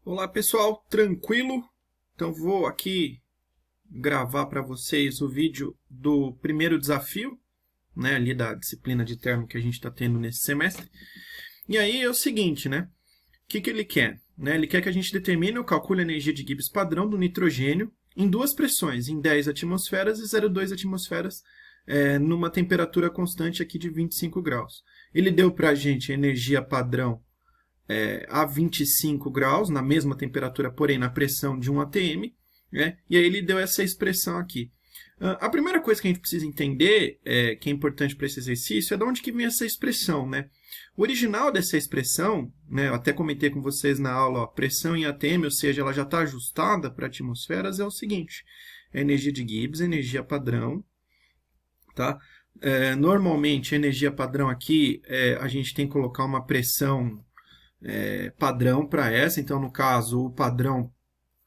Olá pessoal, tranquilo? Então vou aqui gravar para vocês o vídeo do primeiro desafio, né, ali da disciplina de termo que a gente está tendo nesse semestre. E aí é o seguinte, né? O que ele quer? Né? Ele quer que a gente determine ou calcule a energia de Gibbs padrão do nitrogênio em duas pressões, em 10 atmosferas e 0,2 atmosferas, numa temperatura constante aqui de 25 graus. Ele deu para a gente a energia padrão a 25 graus, na mesma temperatura, porém na pressão de 1 atm, né? E aí ele deu essa expressão aqui. A primeira coisa que a gente precisa entender, que é importante para esse exercício, é de onde que vem essa expressão, né? O original dessa expressão, né, eu até comentei com vocês na aula, ó, pressão em atm, ou seja, ela já está ajustada para atmosferas, é o seguinte, é energia de Gibbs, energia padrão, tá? Normalmente, a energia padrão aqui, a gente tem que colocar uma pressão padrão para essa, então no caso o padrão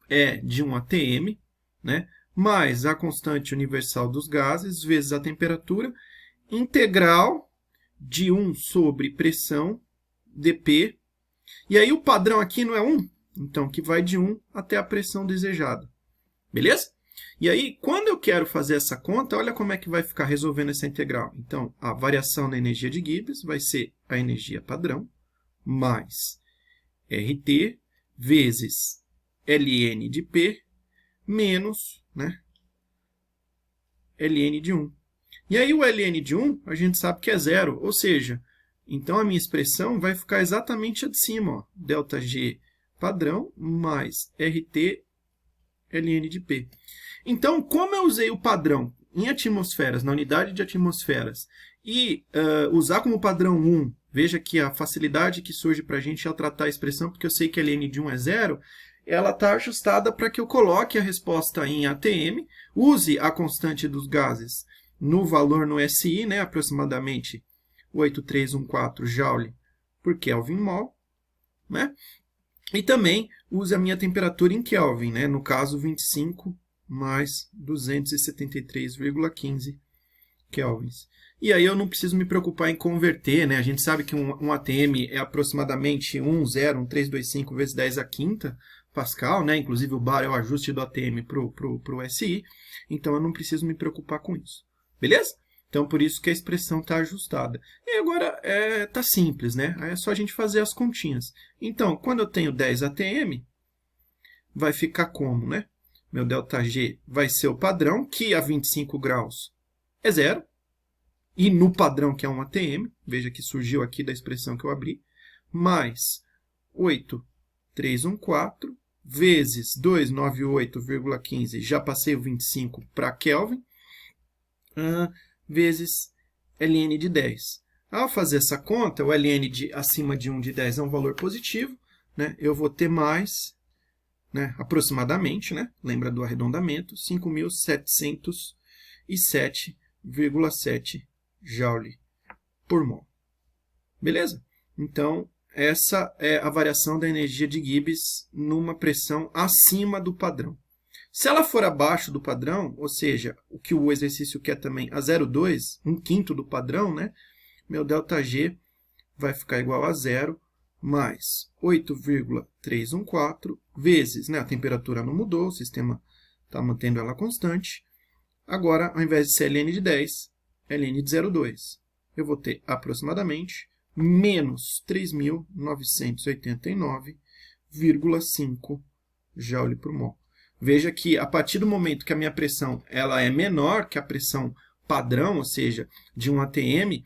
é de 1 atm, né? Mais a constante universal dos gases vezes a temperatura, integral de 1 sobre pressão dP, e aí o padrão aqui não é 1, então que vai de 1 até a pressão desejada, beleza? E aí, quando eu quero fazer essa conta, olha como é que vai ficar resolvendo essa integral. Então, a variação na energia de Gibbs vai ser a energia padrão, mais RT vezes ln de P menos, né, ln de 1. E aí o ln de 1 a gente sabe que é zero, ou seja, então a minha expressão vai ficar exatamente a de cima, ó, ΔG padrão mais RT ln de P. Então, como eu usei o padrão em atmosferas, na unidade de atmosferas, e usar como padrão 1, veja que a facilidade que surge para a gente ao tratar a expressão, porque eu sei que a ln de 1 é zero, ela está ajustada para que eu coloque a resposta em atm, use a constante dos gases no valor no SI, né, aproximadamente 8314 Joule por Kelvin mol, né? E também use a minha temperatura em Kelvin, né? No caso 25 mais 273,15 kelvins. E aí eu não preciso me preocupar em converter, né? A gente sabe que um ATM é aproximadamente 1,01325 vezes 10 a quinta Pascal, né? Inclusive o bar é o ajuste do ATM para o SI, então eu não preciso me preocupar com isso. Beleza? Então, por isso que a expressão está ajustada. E agora está simples, né? Aí é só a gente fazer as continhas. Então, quando eu tenho 10 ATM, vai ficar como, né? Meu ΔG vai ser o padrão, que a 25 graus é zero. E no padrão, que é 1 ATM, veja que surgiu aqui da expressão que eu abri, mais 8,314 vezes 298,15, já passei o 25 para Kelvin, vezes ln de 10. Ao fazer essa conta, o ln acima de 1 de 10 é um valor positivo, né? Eu vou ter mais, né, aproximadamente, né? Lembra do arredondamento, 5.707,7 Joule por mol. Beleza? Então, essa é a variação da energia de Gibbs numa pressão acima do padrão. Se ela for abaixo do padrão, ou seja, o que o exercício quer também a 0,2, 1/5 do padrão, né? Meu ΔG vai ficar igual a zero mais 8,314 vezes, né? A temperatura não mudou, o sistema está mantendo ela constante. Agora, ao invés de ser ln de 10, é ln de 0,2. Eu vou ter aproximadamente menos 3.989,5 Joule por mol. Veja que a partir do momento que a minha pressão ela é menor que a pressão padrão, ou seja, de 1 atm,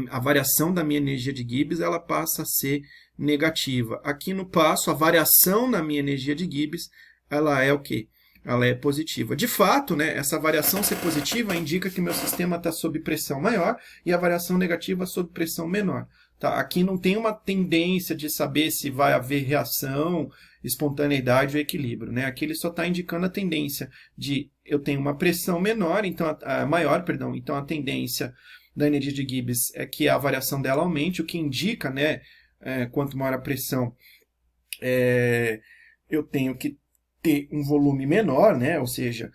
a variação da minha energia de Gibbs ela passa a ser negativa. Aqui no passo, a variação na minha energia de Gibbs ela é o quê? Ela é positiva. De fato, né, essa variação ser positiva indica que meu sistema está sob pressão maior e a variação negativa sob pressão menor. Tá? Aqui não tem uma tendência de saber se vai haver reação, espontaneidade ou equilíbrio, né? Aqui ele só está indicando a tendência de eu tenho uma pressão menor, então maior, então a tendência da energia de Gibbs é que a variação dela aumente, o que indica, né, quanto maior a pressão, eu tenho que ter um volume menor, né? Ou seja,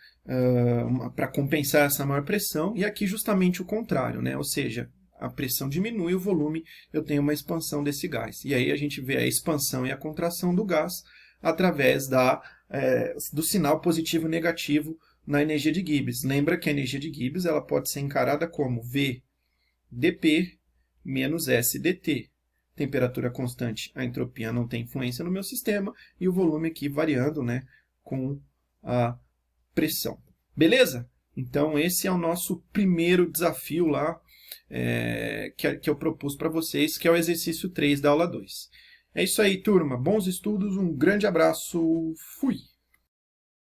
para compensar essa maior pressão, e aqui justamente o contrário, né? Ou seja, a pressão diminui, o volume, eu tenho uma expansão desse gás. E aí a gente vê a expansão e a contração do gás através do sinal positivo e negativo na energia de Gibbs. Lembra que a energia de Gibbs ela pode ser encarada como V dP menos S dt. Temperatura constante, a entropia não tem influência no meu sistema, e o volume aqui variando, né, com a pressão. Beleza? Então esse é o nosso primeiro desafio lá, que eu propus para vocês, que é o exercício 3 da aula 2. É isso aí, turma. Bons estudos, um grande abraço, fui!